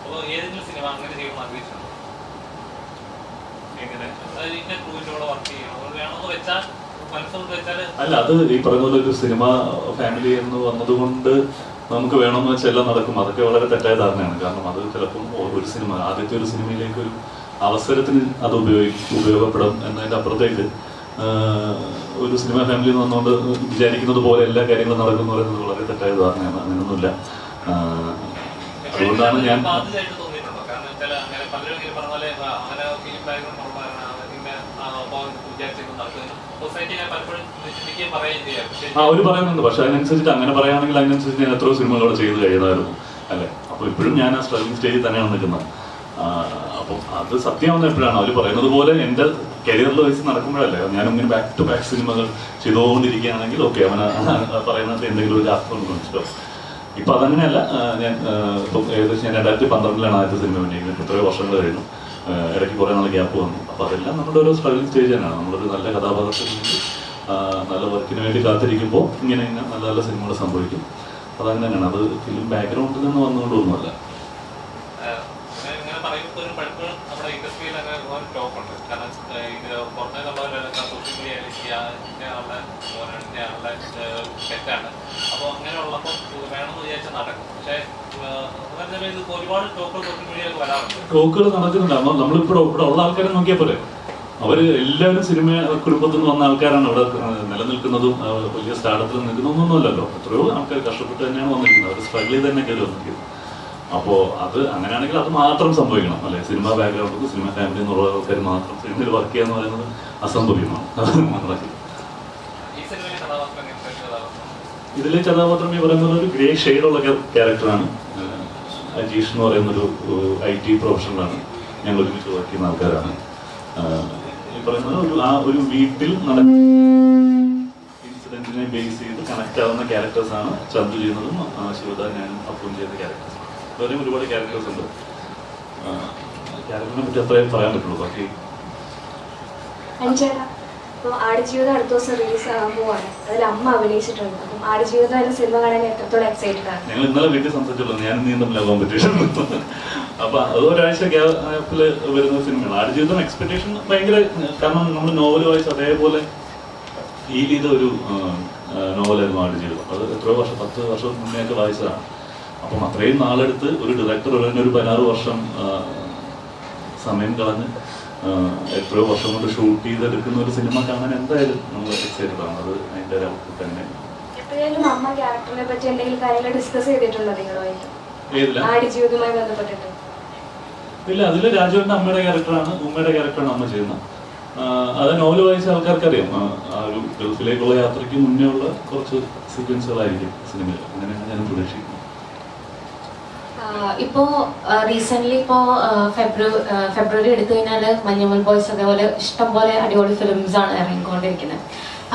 അപ്പോൾ ഏതെങ്കിലും സിനിമ അങ്ങനെ ചെയ്യണമെന്ന് ആഗ്രഹിച്ചിട്ടുണ്ടോ? എങ്ങനെ ഇന്ന ക്രൂവിൻ്റെ കൂടെ വർക്ക് ചെയ്യണം വേണമെന്ന് വെച്ചാൽ മനസ്സുകൊണ്ട് വെച്ചാൽ അല്ല, അത് ഈ പറഞ്ഞ പോലെ ഒരു സിനിമ ഫാമിലി എന്ന് വന്നതുകൊണ്ട് നമുക്ക് വേണമെന്ന് വെച്ചാൽ എല്ലാം നടക്കും. അതൊക്കെ വളരെ തെറ്റായ ധാരണയാണ്. കാരണം അത് ചിലപ്പം ഒരു സിനിമ, ആദ്യത്തെ ഒരു സിനിമയിലേക്ക് ഒരു അവസരത്തിന് അത് ഉപയോഗപ്പെടും എന്നതിൻ്റെ അപ്പുറത്തേക്ക് ഒരു സിനിമ ഫാമിലി എന്ന് വന്നുകൊണ്ട് വിചാരിക്കുന്നത് പോലെ എല്ലാ കാര്യങ്ങളും നടക്കുന്നു പറയുന്നത് വളരെ തെറ്റായ ധാരണയാണ്. അങ്ങനെയൊന്നുമില്ല. അതുകൊണ്ടാണ് ഞാൻ സംഭവം വിചാരിച്ചിരുന്നു നടക്കുന്നത് സൊസൈറ്റി പലപ്പോഴും ചിന്തിക്കുകയും പറയുകയും ചെയ്യാം. അവർ പറയുന്നുണ്ട്, പക്ഷെ അതിനനുസരിച്ചിട്ട് അങ്ങനെ പറയുകയാണെങ്കിൽ അതിനനുസരിച്ച് ഞാൻ എത്രയോ സിനിമകളോട് ചെയ്ത് കഴിയുന്നതായിരുന്നു അല്ലേ. അപ്പോൾ ഇപ്പോഴും ഞാൻ ആ സ്ട്രഗ്ലിംഗ് സ്റ്റേജിൽ തന്നെയാണ് നിൽക്കുന്നത്. അപ്പം അത് സത്യമാവുന്ന എപ്പോഴാണ് അവർ പറയുന്നത് പോലെ എൻ്റെ കരിയറിൽ വെച്ച് നടക്കുമ്പോഴല്ലേ. ഞാനിങ്ങനെ ബാക്ക് ടു ബാക്ക് സിനിമകൾ ചെയ്തുകൊണ്ടിരിക്കുകയാണെങ്കിൽ ഓക്കെ, അവൻ പറയുന്നത് എന്തെങ്കിലും ഒരു അർത്ഥം മനസ്സിലാവും. ഇപ്പം അതങ്ങനെയല്ല. ഞാൻ ഇപ്പം ഏകദേശം ഞാൻ 2012 ആദ്യത്തെ സിനിമ വേണ്ടിയിരിക്കുന്നത്. എത്രയോ വർഷങ്ങൾ കഴിഞ്ഞു, ഇടയ്ക്ക് കുറേ നാൾ ഗ്യാപ്പ് വന്നു. അപ്പോൾ അതെല്ലാം നമ്മുടെ ഒരു സ്ട്രഗ്ലിംഗ് സ്റ്റേജ് തന്നെയാണ്. നമ്മളൊരു നല്ല കഥാപാത്രത്തിന് വേണ്ടി നല്ല വർക്കിന് വേണ്ടി കാത്തിരിക്കുമ്പോൾ ഇങ്ങനെ നല്ല നല്ല സിനിമകൾ സംഭവിക്കും. അതങ്ങനെ തന്നെയാണ്. അത് ഫിലിം ബാക്ക്ഗ്രൗണ്ടിൽ നിന്ന് വന്നുകൊണ്ടൊന്നുമല്ല. പലപ്പോഴും നമ്മുടെ ഇൻഡസ്ട്രിയിൽ അങ്ങനെ ഒരുപാട് ടോക്ക് ഉണ്ട്. കാരണം ഇത് പുറമേ നമ്മളെല്ലാം സോഷ്യൽ മീഡിയയിൽ ഇന്നയാളുടെ ഇന്നയാളുടെ തെറ്റാണ്. അപ്പോൾ അങ്ങനെയുള്ളപ്പോൾ വേണമെന്ന് വിചാരിച്ചാൽ നടക്കും. പക്ഷേ ഇത് ഒരുപാട് ടോക്കുകൾ സോഷ്യൽ മീഡിയയിൽ വരാറുണ്ട്. ടോക്കുകൾ നടക്കുന്നുണ്ട്. നമ്മളിപ്പോൾ ഇവിടെ ഉള്ള ആൾക്കാരെ നോക്കിയാൽ പോലെ അവർ എല്ലാവരും സിനിമ കുടുംബത്തിൽ നിന്ന് വന്ന ആൾക്കാരാണ് ഇവിടെ നിലനിൽക്കുന്നതും വലിയ സ്റ്റാർട്ടത്തിൽ നിൽക്കുന്നതൊന്നുമല്ലല്ലോ. എത്രയോ ആൾക്കാർ കഷ്ടപ്പെട്ട് തന്നെയാണ് വന്നിരിക്കുന്നത്. അവർ സ്ട്രഗിൾ ചെയ്ത് തന്നെ കയറി വന്നിരിക്കുന്നത്. അപ്പോൾ അത് അങ്ങനെയാണെങ്കിൽ അത് മാത്രം സംഭവിക്കണം അല്ലെ. സിനിമ ബാക്ക്ഗ്രൗണ്ട് സിനിമ ഫാമിലി എന്നുള്ള ആൾക്കാർ മാത്രം സിനിമയിൽ വർക്ക് ചെയ്യുക എന്ന് പറയുന്നത് അസംഭവ്യമാണ്. ഇതിലെ കഥാപാത്രം ഈ പറയുന്നത് ഒരു ഗ്രേ ഷെയ്ഡുള്ള ക്യാരക്ടറാണ്. അജീഷ് എന്ന് പറയുന്നൊരു IT പ്രൊഫഷണലാണ്. ഞങ്ങൾ ഒരുമിച്ച് വർക്ക് ചെയ്യുന്ന ആൾക്കാരാണ്. ഈ പറയുന്നത് ഒരു വീട്ടിൽ നടക്കുന്ന ഇൻസിഡന്റിനെ ബേസ് ചെയ്ത് കണക്ട് ആവുന്ന ക്യാരക്ടേഴ്സാണ് ചന്തു ചെയ്യുന്നതും ശിവദ ഞാനും അപ്പും ചെയ്യുന്ന ക്യാരക്ടേഴ്സ്. വേറെയും ഒരുപാട് ക്യാരക്ടേഴ്സ് ഉണ്ട്. ക്യാരക്ടറിനെ പറ്റി അത്രയും പറയാൻ പറ്റുള്ളൂ. ബാക്കി അപ്പോൾ ആടുജീവിതം അടുത്ത ദിവസം റിലീസ് ആകാൻ പോവാണ്. അതിൽ അമ്മ അഭിനയിച്ചിട്ടുണ്ട്. അപ്പം ആടുജീവിതം എന്ന സിനിമ കാണാൻ എത്രത്തോളം എക്സൈറ്റഡ് ആണ്? ഞങ്ങൾ ഇന്നലെ വീട്ടിൽ സംസാരിച്ചുള്ളൂ. ഞാൻ നീ തമ്മിൽ കോമ്പറ്റീഷൻ. അപ്പൊ അത് ഒരാഴ്ച ഗ്യാപ്പിൽ വരുന്ന സിനിമയാണ്. ആടുജീവിതം എക്സ്പെക്ടേഷൻ ഭയങ്കര, കാരണം നമ്മൾ നോവൽ വായിച്ച് അതേപോലെ ഫീൽ ചെയ്ത ഒരു നോവലായിരുന്നു ആടുജീവിതം. അത് എത്രയോ വർഷം 10 വർഷം മുന്നേ ഒക്കെ വായിച്ചതാണ്. അപ്പം അത്രയും നാളെടുത്ത് ഒരു ഡയറക്ടർ ഒരു 16 വർഷം സമയം കളഞ്ഞ് എത്രയോ വർഷം കൊണ്ട് ഷൂട്ട് ചെയ്തെടുക്കുന്ന ഒരു സിനിമ കാണാൻ എന്തായാലും നമ്മൾ എക്സൈറ്റഡ് ആണ്. അത് അതിൻ്റെ ഒരു ഔട്ട്പുട്ട് തന്നെ. എപ്പോഴെങ്കിലും അമ്മ ക്യാരക്ടറിനെ പറ്റി എന്തെങ്കിലും കാര്യങ്ങൾ ഡിസ്കസ് ചെയ്തിട്ടുണ്ടോ നിങ്ങളുമായിട്ട്? ഏതില്ല? ആടുജീവിതവുമായി ബന്ധപ്പെട്ടിട്ട് ഇല്ല. അതിൽ രാജുവിൻ്റെ അമ്മയുടെ ക്യാരക്ടറാണ്, ഉമ്മയുടെ ക്യാരക്ടറാണ് അമ്മ ചെയ്യുന്നത്. അത് നോവൽ വായിച്ച ആൾക്കാർക്കറിയാം. ആ ഒരു ഗൾഫിലേക്കുള്ള യാത്രയ്ക്ക് മുന്നേ ഉള്ള കുറച്ച് സീക്വൻസുകളായിരിക്കും സിനിമയിൽ. അങ്ങനെയാണ് ഞാൻ പ്രതീക്ഷിക്കുന്നത്. ഇപ്പോൾ റീസെൻ്റ്ലി ഇപ്പോൾ ഫെബ്രുവരി എടുത്തു കഴിഞ്ഞാൽ മഞ്ഞുമൽ ബോയ്സ് അതേപോലെ ഇഷ്ടംപോലെ അടിപൊളി ഫിലിംസാണ് ഇറങ്ങിക്കൊണ്ടിരിക്കുന്നത്.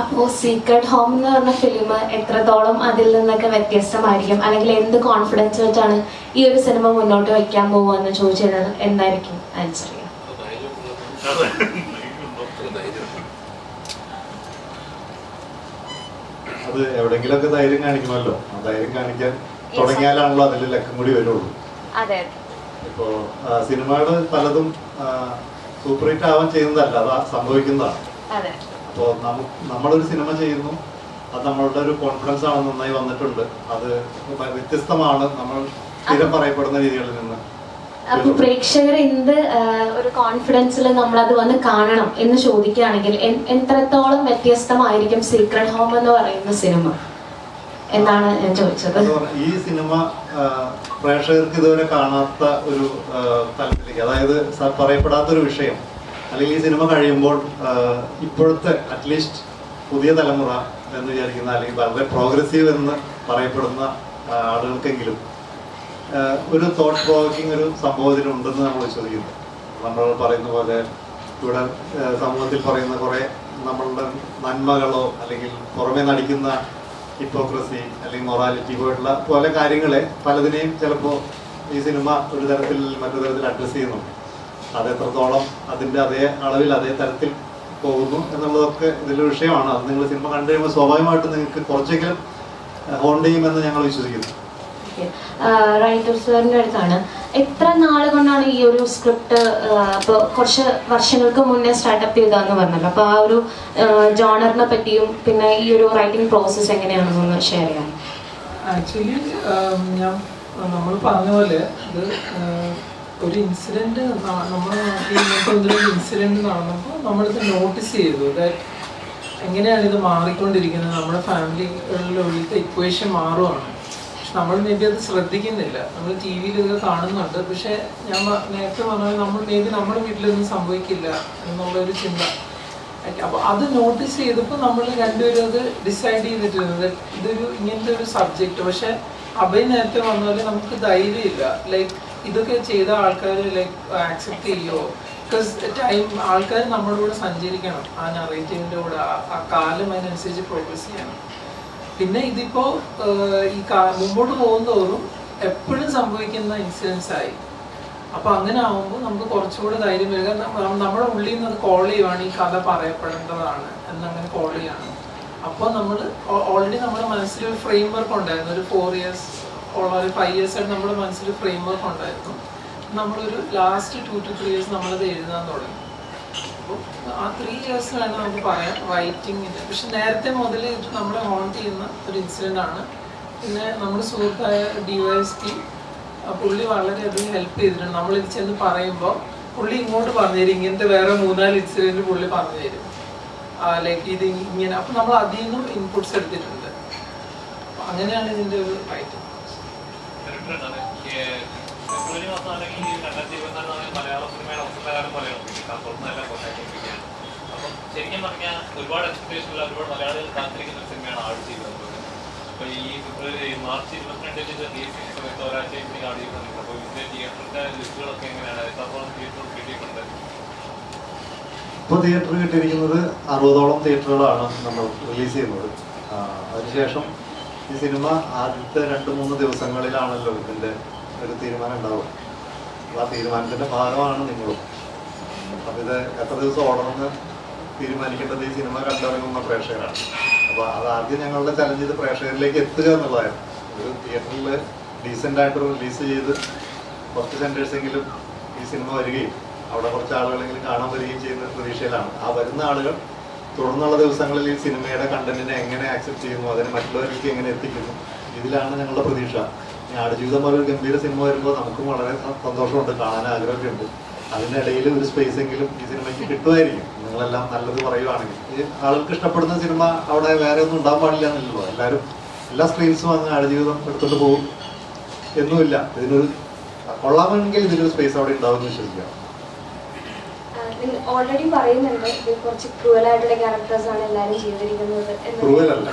അപ്പോൾ സീക്രട്ട് ഹോം എന്ന് പറഞ്ഞ ഫിലിം എത്രത്തോളം അതിൽ നിന്നൊക്കെ വ്യത്യസ്തമായിരിക്കും, അല്ലെങ്കിൽ എന്ത് കോൺഫിഡൻസ് വെച്ചാണ് ഈ ഒരു സിനിമ മുന്നോട്ട് വയ്ക്കാൻ പോകുകയെന്ന് ചോദിച്ചു കഴിഞ്ഞാൽ എന്തായിരിക്കും ആൻസർ ചെയ്യുക? അത് എവിടെങ്കിലൊക്കെ ധൈര്യം കാണിക്കണമല്ലോ. ആ ധൈര്യം കാണിക്കാൻ തുടങ്ങിയാലാണല്ലോ അതിൽ ലക്കം കൂടി വരുള്ളൂ. ഇപ്പോ സിനിമകൾ പലതും സൂപ്പർ ഹിറ്റ് ആവാൻ ചെയ്യുന്നതല്ല, അത് സംഭവിക്കുന്നതാണ്. അപ്പോ നമ്മളൊരു സിനിമ ചെയ്യുന്നു, അത് നമ്മളുടെ ഒരു കോൺഫിഡൻസ് ആണ്, നന്നായി വന്നിട്ടുണ്ട്, അത് വ്യത്യസ്തമാണ് നമ്മൾ സ്ഥിരം പറയപ്പെടുന്ന രീതികളിൽ നിന്ന്. അപ്പൊ പ്രേക്ഷകർ എന്ത് ഒരു കോൺഫിഡൻസിൽ നമ്മളത് വന്ന് കാണണം എന്ന് ചോദിക്കുകയാണെങ്കിൽ എത്രത്തോളം വ്യത്യസ്തമായിരിക്കും സീക്രട്ട് ഹോം എന്ന് പറയുന്ന സിനിമ എന്നാണ് ഞാൻ ചോദിച്ചത്. ഈ സിനിമ പ്രേക്ഷകർക്ക് ഇതുവരെ കാണാത്ത ഒരു തലത്തിലേക്ക്, അതായത് പറയപ്പെടാത്തൊരു വിഷയം, അല്ലെങ്കിൽ ഈ സിനിമ കഴിയുമ്പോൾ ഇപ്പോഴത്തെ അറ്റ്ലീസ്റ്റ് പുതിയ തലമുറ എന്ന് വിചാരിക്കുന്ന, അല്ലെങ്കിൽ വളരെ പ്രോഗ്രസീവ് എന്ന് പറയപ്പെടുന്ന ആളുകൾക്കെങ്കിലും ഒരു തോട്ട് പ്രോവോക്കിംഗ് ഒരു സംഭവത്തിലുണ്ടെന്ന് നമ്മൾ വിശ്വസിക്കുന്നു. നമ്മൾ പറയുന്ന പോലെ ഇവിടെ സമൂഹത്തിൽ പറയുന്ന കുറേ നമ്മളുടെ നന്മകളോ അല്ലെങ്കിൽ പുറമെ നടിക്കുന്ന ഹിപ്പോക്രസി അല്ലെങ്കിൽ മൊറാലിറ്റി പോയിട്ടുള്ള പോലെ കാര്യങ്ങളെ പലതിനെയും ചിലപ്പോൾ ഈ സിനിമ ഒരു തരത്തിൽ മറ്റൊരു തരത്തിൽ അഡ്രസ്സ് ചെയ്യുന്നുണ്ട്. അതെത്രത്തോളം അതിൻ്റെ അതേ അളവിൽ അതേ തരത്തിൽ പോകുന്നു എന്നുള്ളതൊക്കെ ഇതിൻ്റെ വിഷയമാണ്. അത് നിങ്ങൾ സിനിമ കണ്ടു കഴിയുമ്പോൾ സ്വാഭാവികമായിട്ടും നിങ്ങൾക്ക് കുറച്ചെങ്കിലും ഹോണ്ട് ചെയ്യുമെന്ന് ഞങ്ങൾ വിശ്വസിക്കുന്നു. റൈറ്റർ സാറിൻ്റെ അടുത്താണ്, എത്ര നാൾ കൊണ്ടാണ് ഈ ഒരു സ്ക്രിപ്റ്റ് ഇപ്പോൾ കുറച്ച് വർഷങ്ങൾക്ക് മുന്നേ സ്റ്റാർട്ടപ്പ് ചെയ്തതെന്ന് പറഞ്ഞല്ലോ, അപ്പോൾ ആ ഒരു ജോണറിനെ പറ്റിയും പിന്നെ ഈ ഒരു റൈറ്റിംഗ് പ്രോസസ്സ് എങ്ങനെയാണെന്നൊന്ന് ഷെയർ ചെയ്യാം. ആക്ച്വലി നമ്മൾ പറഞ്ഞ പോലെ ഇത് ഒരു ഇൻസിഡൻറ്റ് നമ്മുടെ നാട്ടിൽ ഇങ്ങനത്തെ ഒരു ഇൻസിഡൻറ്റ് നടന്നപ്പോൾ നമ്മളിത് നോട്ടീസ് ചെയ്തു. ദാറ്റ് എങ്ങനെയാണ് ഇത് മാറിക്കൊണ്ടിരിക്കുന്നത്, നമ്മുടെ ഫാമിലികളിലൊഴിത്തെ ഇക്വേഷൻ മാറുവാണ്. നമ്മൾ മേ ബി അത് ശ്രദ്ധിക്കുന്നില്ല. നമ്മൾ ടി വിയിൽ ഇത് കാണുന്നുണ്ട്, പക്ഷെ ഞാൻ നേരത്തെ പറഞ്ഞാൽ നമ്മൾ മേ ബി നമ്മുടെ വീട്ടിലൊന്നും സംഭവിക്കില്ല എന്നുള്ളൊരു ചിന്ത. അപ്പോൾ അത് നോട്ടീസ് ചെയ്തപ്പോൾ നമ്മൾ രണ്ടുപേരും അത് ഡിസൈഡ് ചെയ്തിട്ടുണ്ട് ഇതൊരു ഇങ്ങനത്തെ ഒരു സബ്ജക്റ്റ്. പക്ഷെ അഭയ് നേരത്തെ വന്ന പോലെ നമുക്ക് ധൈര്യമില്ല ലൈക്ക് ഇതൊക്കെ ചെയ്ത ആൾക്കാർ ലൈക്ക് ആക്സെപ്റ്റ് ചെയ്യുമോ. ബിക്കോസ് ആൾക്കാർ നമ്മുടെ കൂടെ സഞ്ചരിക്കണം, ആ നറേറ്റീവിൻ്റെ കൂടെ ആ കാലം അതിനനുസരിച്ച് പ്രോഗ്രസ് ചെയ്യണം. പിന്നെ ഇതിപ്പോൾ ഈ മുമ്പോട്ട് പോകുന്തോറും എപ്പോഴും സംഭവിക്കുന്ന ഇൻസിഡൻസ് ആയി. അപ്പോൾ അങ്ങനെ ആകുമ്പോൾ നമുക്ക് കുറച്ചുകൂടെ ധൈര്യം വരിക. നമ്മുടെ ഉള്ളിൽ നിന്ന് അത് കോൾ ചെയ്യുവാണ് ഈ കഥ പറയപ്പെടേണ്ടതാണ് എന്നങ്ങനെ കോൾ ചെയ്യാണ്. അപ്പോൾ നമ്മൾ ഓൾറെഡി നമ്മുടെ മനസ്സിൽ ഒരു ഫ്രെയിം വർക്ക് ഉണ്ടായിരുന്നു. ഒരു 4 years ഒരു 5 years ആയിട്ട് നമ്മുടെ മനസ്സിൽ ഫ്രെയിം വർക്ക് ഉണ്ടായിരുന്നു. നമ്മളൊരു ലാസ്റ്റ് 2 to 3 years നമ്മളത് എഴുതാൻ തുടങ്ങി. അപ്പോൾ ആ 3 years വേണം നമുക്ക് പറയാം റൈറ്റിങ്ങിന്. പക്ഷെ നേരത്തെ മുതൽ ഇത് നമ്മളെ ഹോണ്ട് ചെയ്യുന്ന ഒരു ഇൻസിഡൻ്റ് ആണ്. പിന്നെ നമ്മുടെ സുഹൃത്തായ DYSP പുള്ളി വളരെയധികം ഹെൽപ്പ് ചെയ്തിട്ടുണ്ട്. നമ്മളിത് ചെന്ന് പറയുമ്പോൾ പുള്ളി ഇങ്ങോട്ട് പറഞ്ഞു തരും, ഇങ്ങനത്തെ വേറെ 3-4 ഇൻസിഡൻറ്റ് പുള്ളി പറഞ്ഞു തരും ലൈക്ക് ഇത് ഇങ്ങനെ. അപ്പം നമ്മൾ അതിൽ നിന്നും ഇൻപുട്സ് എടുത്തിട്ടുണ്ട്. അങ്ങനെയാണ് ഇതിൻ്റെ ഒരു റൈറ്റിംഗ്. ശരിക്കും പറഞ്ഞാൽ ഒരുപാട് എക്സ്പെക്ടേഷനുള്ള ഒരുപാട് മലയാളികൾ കാത്തിരിക്കുന്ന ഒരു സിനിമയാണ് ആട് ജീവിതം. അപ്പോൾ ഈ മാർച്ച് 22 സമയത്ത് ഒരാഴ്ചയ്ക്ക് ആട് ജീവിതം. അപ്പോൾ ഇതിന്റെ തിയേറ്ററിന്റെ ലിസ്റ്റുകളൊക്കെ എങ്ങനെയാണ്, എത്രത്തോളം തിയേറ്റർ കിട്ടിയിട്ടുണ്ട്? ഇപ്പോൾ തിയേറ്റർ കിട്ടിയിരിക്കുന്നത് 60ഓളം തിയേറ്ററുകളാണ് നമ്മൾ റിലീസ് ചെയ്യുന്നത്. അതിനുശേഷം ഈ സിനിമ ആദ്യത്തെ 2-3 ദിവസങ്ങളിലാണല്ലോ ഇതിൻ്റെ ഒരു തീരുമാനം ഉണ്ടാവുക. അപ്പോൾ ആ തീരുമാനത്തിൻ്റെ ഭാഗമാണ് നിങ്ങളും. അപ്പോൾ ഇത് എത്ര ദിവസം ഓടണമെന്ന് തീരുമാനിക്കേണ്ടത് ഈ സിനിമ കണ്ടിറങ്ങുന്ന പ്രേക്ഷകരാണ്. അപ്പോൾ അതാദ്യം ഞങ്ങളുടെ ചലഞ്ച് ഇത് പ്രേക്ഷകരിലേക്ക് എത്തുക എന്നുള്ളതായിരുന്നു. ഒരു തിയേറ്ററിൽ ഡീസൻ്റായിട്ട് റിലീസ് ചെയ്ത് കുറച്ച് സെൻറ്റേഴ്സെങ്കിലും ഈ സിനിമ വരികയും അവിടെ കുറച്ച് ആളുകളെങ്കിലും കാണാൻ വരികയും ചെയ്യുന്ന പ്രതീക്ഷയിലാണ്. ആ വരുന്ന ആളുകൾ തുടർന്നുള്ള ദിവസങ്ങളിൽ ഈ സിനിമയുടെ കണ്ടന്റിനെ എങ്ങനെ ആക്സെപ്റ്റ് ചെയ്യുന്നു, അതിനെ മറ്റുള്ളവർക്ക് എങ്ങനെ എത്തിക്കുന്നു, ഇതിലാണ് ഞങ്ങളുടെ പ്രതീക്ഷ. ഈ ആടുജീവിതം ഒരു ഗംഭീര സിനിമ വരുമ്പോൾ നമുക്കും വളരെ സന്തോഷമുണ്ട്, കാണാൻ ആഗ്രഹമൊക്കെയുണ്ട്. അതിനിടയിൽ ഒരു സ്പേസ് എങ്കിലും ഈ സിനിമയ്ക്ക് കിട്ടുമായിരിക്കും. നിങ്ങളെല്ലാം നല്ലത് പറയുവാണെങ്കിൽ ഈ ആളുകൾക്ക് ഇഷ്ടപ്പെടുന്ന സിനിമ അവിടെ വേറെ ഒന്നും ഉണ്ടാകാൻ പാടില്ല എന്നല്ലോ. എല്ലാവരും എല്ലാ സ്ക്രീൻസും അങ്ങ് ആടുജീവിതം എടുത്തുകൊണ്ട് പോകും എന്നുമില്ല. ഇതിനൊരു കൊള്ളാമെങ്കിൽ ഇതിനൊരു സ്പേസ് അവിടെ ഉണ്ടാവുമെന്ന് വിശ്വസിക്കാം. ഓൾറെഡി പറയുന്നുണ്ട് ഇത് കുറച്ച് ക്രൂവലായിട്ടുള്ള ക്യാരക്ടേഴ്സ് ആണ് എല്ലാവരും ചെയ്തിരിക്കുന്നത്.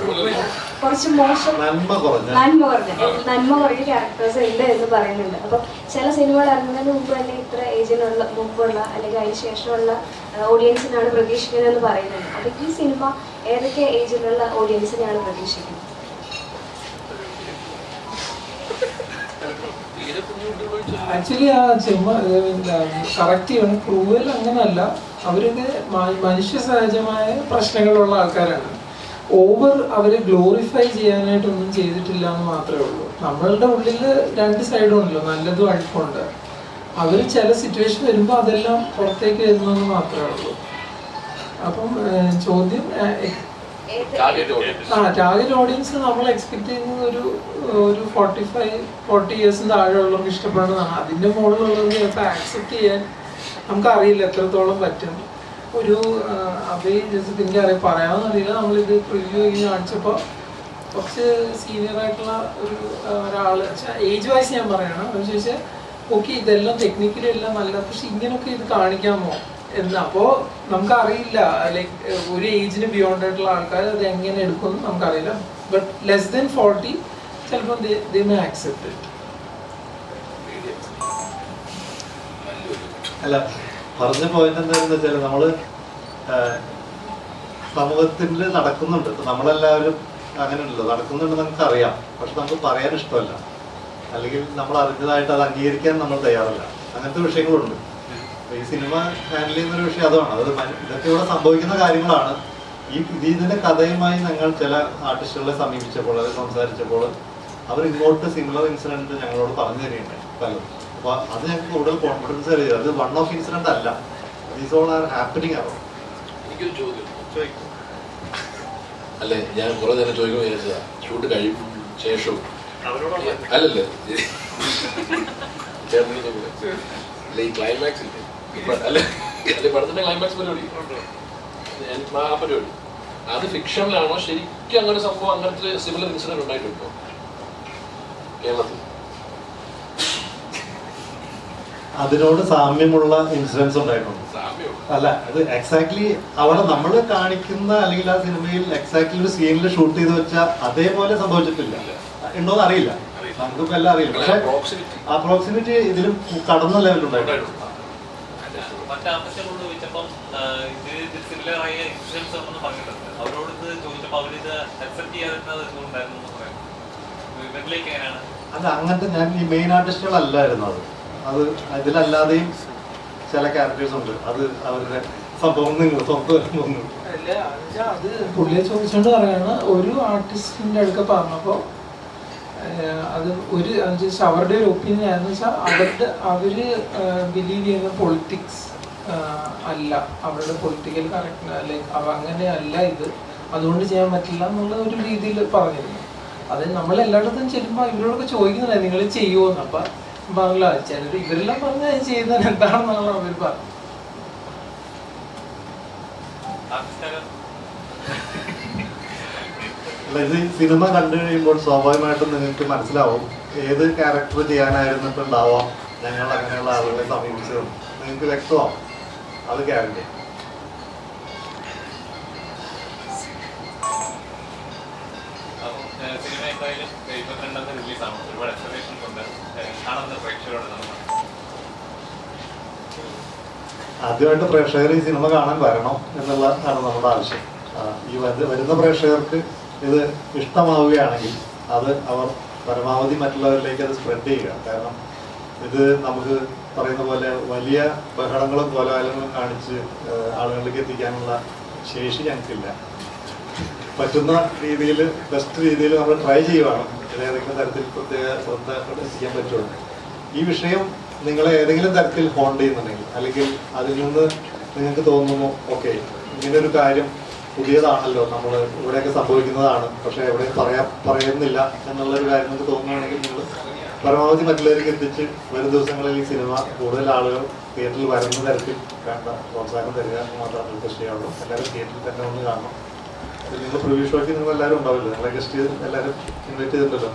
കുറച്ച് മോശം നന്മ കുറഞ്ഞ ക്യാരക്ടേഴ്സ് ഉണ്ട് എന്ന് പറയുന്നുണ്ട്. അപ്പൊ ചില സിനിമകൾ ഇറങ്ങുന്നതിന് മുമ്പ് തന്നെ ഇത്ര ഏജിനുള്ള മുമ്പുള്ള അല്ലെങ്കിൽ അതിന് ശേഷമുള്ള ഓഡിയൻസിനാണ് പ്രതീക്ഷിക്കുന്നതെന്ന് പറയുന്നുണ്ട്. അപ്പൊ ഈ സിനിമ ഏതൊക്കെ ഏജിലുള്ള ഓഡിയൻസിനെയാണ് പ്രതീക്ഷിക്കുന്നത്? ആക്ച്വലി ആ സിനിമ കറക്റ്റ് ചെയ്യണം. ക്രൂവൽ അങ്ങനല്ല, അവരൊക്കെ മനുഷ്യ സഹജമായ പ്രശ്നങ്ങളുള്ള ആൾക്കാരാണ്. അവര് ഗ്ലോറിഫൈ ചെയ്യാനായിട്ടൊന്നും ചെയ്തിട്ടില്ല എന്ന് മാത്രമേ ഉള്ളൂ. നമ്മളുടെ ഉള്ളിൽ 2 സൈഡും ഉണ്ടല്ലോ, നല്ലതും അഴുക്കുണ്ട്. അവർ ചില സിറ്റുവേഷൻ വരുമ്പോൾ അതെല്ലാം പുറത്തേക്ക് വരുന്നതെന്ന് മാത്രമേ ഉള്ളൂ. അപ്പം ചോദ്യം ടാർഗറ്റ് ഓഡിയൻസ് നമ്മൾ എക്സ്പെക്ട് ചെയ്യുന്നത് ഒരു 45-40 ഇയേഴ്സിന് താഴെയുള്ളവർക്ക് ഇഷ്ടപ്പെടുന്നതാണ്. അതിൻ്റെ മുകളിലുള്ളവർക്ക് ചിലപ്പോൾ ആക്സെപ്റ്റ് ചെയ്യാൻ നമുക്കറിയില്ല എത്രത്തോളം പറ്റും. ഒരു അഭയ് ജസ്റ്റ് എനിക്ക് പറയാമെന്നറിയില്ല. നമ്മളിത് പ്രിവ്യൂ ചെയ്ത് കാണിച്ചപ്പോൾ കുറച്ച് സീനിയർ ആയിട്ടുള്ള ഒരാൾ ഏജ് വൈസ് ഞാൻ പറയണം. എന്ന് ചോദിച്ചാൽ ഓക്കെ ഇതെല്ലാം ടെക്നിക്കലി എല്ലാം നല്ല, പക്ഷെ ഇങ്ങനെയൊക്കെ ഇത് കാണിക്കാമോ എന്ന്. അപ്പോൾ നമുക്കറിയില്ല ലൈക്ക് ഒരു ഏജിന് ബിയോണ്ട് ആയിട്ടുള്ള ആൾക്കാർ അത് എങ്ങനെ എടുക്കുമെന്ന് നമുക്കറിയില്ല. ബട്ട് ലെസ് ദൻ 40 ചിലപ്പോൾ ദേ മേ ആക്സെപ്റ്റ് ഇറ്റ്. അല്ല, പറഞ്ഞ പോയിന്റ് എന്താണെന്ന് വെച്ചാൽ നമ്മള് സമൂഹത്തിൽ നടക്കുന്നുണ്ട്. നമ്മളെല്ലാവരും അങ്ങനെയുണ്ടല്ലോ, നടക്കുന്നുണ്ടെന്ന് നമുക്ക് അറിയാം. പക്ഷെ നമുക്ക് പറയാൻ ഇഷ്ടമല്ല, അല്ലെങ്കിൽ നമ്മൾ അറിഞ്ഞതായിട്ട് അത് അംഗീകരിക്കാൻ നമ്മൾ തയ്യാറല്ല. അങ്ങനത്തെ വിഷയങ്ങളുണ്ട്. ഈ സിനിമ ഹാൻഡിൽ ചെയ്യുന്നൊരു വിഷയം അതാണ്. ഇതൊക്കെ ഇവിടെ സംഭവിക്കുന്ന കാര്യങ്ങളാണ്. ഇതിന്റെ കഥയുമായി ഞങ്ങൾ ചില ആർട്ടിസ്റ്റുകളെ സമീപിച്ചപ്പോൾ, അവർ സംസാരിച്ചപ്പോൾ അവർ ഇങ്ങോട്ട് സിമിലർ ഇൻസിഡന്റ് ഞങ്ങളോട് പറഞ്ഞു തരികയുണ്ടായി പലതും. അപ്പോൾ അത് ഞങ്ങൾക്ക് കൂടുതൽ കോൺഫിഡൻസ് തരിക. അത് വൺ ഓഫ് ഇൻസിഡന്റ് അല്ല, these all are happening around. എനിക്കൊരു ചോദിക്കും. അല്ലേ, ഞാൻ കുറെ നേരം ചോദിക്കുമ്പോൾ വിചാരിച്ചതാ ഷൂട്ട് കഴിയും ശേഷവും അല്ലല്ലേ അല്ല ഈ ക്ലൈമാക്സ് ഇല്ലേ അല്ലെ പടത്തിന്റെ ക്ലൈമാക്സ് പരിപാടി ആ പരിപാടി അത് ഫിക്ഷനിലാണോ ശരിക്കും അങ്ങനെ സംഭവം? അങ്ങനത്തെ സിമിലർ ഇൻസിഡന്റ് ഉണ്ടായിട്ടുണ്ടോ കേരളത്തിൽ? അതിനോട് സാമ്യമുള്ള ഇൻസിഡൻസ് ഉണ്ടായിട്ടുണ്ട്. സാമ്യമുള്ളൂ. അല്ല അത് എക്സാക്ട്ലി അവിടെ നമ്മൾ കാണിക്കുന്ന അല്ലെങ്കിൽ ആ സിനിമയിൽ എക്സാക്ട്ലി ഒരു സീനിൽ ഷൂട്ട് ചെയ്ത് വെച്ചാൽ അതേപോലെ സംഭവിച്ചിട്ടില്ല. ഉണ്ടോന്ന് അറിയില്ല, നമുക്കിപ്പോ എല്ലാം അറിയില്ല. പക്ഷെ അപ്രോക്സിമേറ്റ് ഇതിലും കടന്ന ലെവലുണ്ടായിരുന്നു. മറ്റാവശ്യങ്ങളോട് ചോദിച്ചപ്പം ഇത് സിമിലർ ആയ ഇൻസിഡൻസ് ഒന്നും പറഞ്ഞിട്ടുണ്ട്. അവരോട് ചോദിച്ചപ്പോൾ അവരിത് അക്സെപ്റ്റ് ചെയ്യാതിരുന്നത് എന്തുകൊണ്ടായിരുന്നു എന്ന് പറയുന്നത്. ഇവരിലേക്ക് എങ്ങനെയാണ് അല്ല അങ്ങനത്തെ ഞാൻ ഈ മെയിൻ ആർട്ടിസ്റ്റുകളല്ലായിരുന്നു അത് ഇതിലല്ലാതെയും ചില ക്യാരക്ടേഴ്സ് ഉണ്ട്. അത് അവരുടെ സംഭവം സ്വന്തം അല്ല അത് പുള്ളിയെ ചോദിച്ചോണ്ട് പറയാണ്. ഒരു ആർട്ടിസ്റ്റിന്റെ അടുക്ക പറഞ്ഞപ്പോൾ അത് ഒരു അവരുടെ ഒരു ഒപ്പീനിയൻ ആയിരുന്നു വെച്ചാൽ അവര് ബിലീവ് ചെയ്യുന്ന പൊളിറ്റിക്സ് അല്ല, അവരുടെ പൊളിറ്റിക്കൽ കറക്റ്റ് ലൈക്ക് അങ്ങനെയല്ല ഇത്, അതുകൊണ്ട് ചെയ്യാൻ പറ്റില്ല എന്നുള്ള ഒരു രീതിയിൽ പറഞ്ഞിരുന്നു. അത് നമ്മൾ എല്ലായിടത്തും ചെല്ലുമ്പോൾ ഇവരോടൊക്കെ ചോദിക്കുന്നില്ല നിങ്ങൾ ചെയ്യുമോന്ന്. അപ്പൊ പറഞ്ഞില്ല, ചിലർ ഇവരെല്ലാം പറഞ്ഞാൽ അത് ചെയ്യുന്നത് എന്താണെന്നാണ് അവർ പറഞ്ഞത്. അല്ല ഇത് സിനിമ കണ്ടു കഴിയുമ്പോൾ സ്വാഭാവികമായിട്ടും നിങ്ങൾക്ക് മനസ്സിലാവും ഏത് ക്യാരക്ടർ ചെയ്യാനായിരുന്നിട്ടുണ്ടാവാം ഞങ്ങൾ അങ്ങനെയുള്ള ആളുകളെ സമീപിച്ചതെന്ന് നിങ്ങൾക്ക് വ്യക്തമാവും. അത് ഗ്യാരണ്ടി. സിനിമ എന്തായാലും 22 റിലീസാണ്. ഒരുപാട് എക്സ്പെക്ടേഷൻസ് ഉണ്ട്. കാണുന്ന പ്രേക്ഷകരോട് ആദ്യമായിട്ട് പ്രേക്ഷകർ ഈ സിനിമ കാണാൻ വരണം എന്നുള്ളതാണ് നമ്മുടെ ആവശ്യം. ഈ വരുന്ന പ്രേക്ഷകർക്ക് ഇത് ഇഷ്ടമാവുകയാണെങ്കിൽ അത് അവർ പരമാവധി മറ്റുള്ളവരിലേക്ക് അത് സ്പ്രെഡ് ചെയ്യുക. കാരണം ഇത് നമുക്ക് പറയുന്ന പോലെ വലിയ ബഹളങ്ങളും കോലാഹലങ്ങളും കാണിച്ച് ആളുകളിലേക്ക് എത്തിക്കാനുള്ള ശേഷി ഞങ്ങൾക്കില്ല. പറ്റുന്ന രീതിയിൽ ബെസ്റ്റ് രീതിയിൽ നമ്മൾ ട്രൈ ചെയ്യുവാണ്. ഏതെങ്കിലും തരത്തിൽ പ്രത്യേക ശ്രദ്ധ എത്തിക്കാൻ പറ്റുള്ളൂ. ഈ വിഷയം നിങ്ങളെ ഏതെങ്കിലും തരത്തിൽ ഹോണ്ട് ചെയ്യുന്നുണ്ടെങ്കിൽ അല്ലെങ്കിൽ അതിൽ നിന്ന് നിങ്ങൾക്ക് തോന്നുന്നു ഓക്കെ ഇങ്ങനൊരു കാര്യം പുതിയതാണല്ലോ, നമ്മൾ ഇവിടെയൊക്കെ സംഭവിക്കുന്നതാണ് പക്ഷെ എവിടെ പറയുന്നില്ല എന്നുള്ളൊരു കാര്യം നിങ്ങൾക്ക് തോന്നുകയാണെങ്കിൽ നിങ്ങൾ പരമാവധി മറ്റുള്ളവർക്ക് എത്തിച്ച് വരും ദിവസങ്ങളിൽ ഈ സിനിമ കൂടുതൽ ആളുകൾ തിയേറ്ററിൽ വരുന്ന തരത്തിൽ വേണ്ട പ്രോത്സാഹനം തരിക എന്ന് മാത്രമേ റിക്വസ്റ്റ് ചെയ്യാവുള്ളൂ. എല്ലാവരും തിയേറ്ററിൽ തന്നെ ഒന്ന് കാണണം. നിങ്ങൾ പ്രിവ്യൂ ഷോയ്ക്ക് നിങ്ങൾ എല്ലാവരും ഉണ്ടാവില്ല, നിങ്ങളെ ഗസ്റ്റ് എല്ലാവരും ഇൻവൈറ്റ് ചെയ്തിട്ടുണ്ടല്ലോ.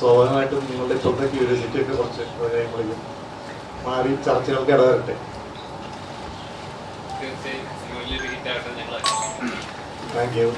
സ്വാഭാവികമായിട്ടും നിങ്ങളുടെ ഇപ്പോഴത്തെ ക്യൂരിയോസിറ്റി ഒക്കെ കുറച്ച് കഴിയുമ്പോഴേക്കും മാറി ചർച്ചകൾക്ക് ഇടവരട്ടെ. തീർച്ചയായും താങ്ക് യു.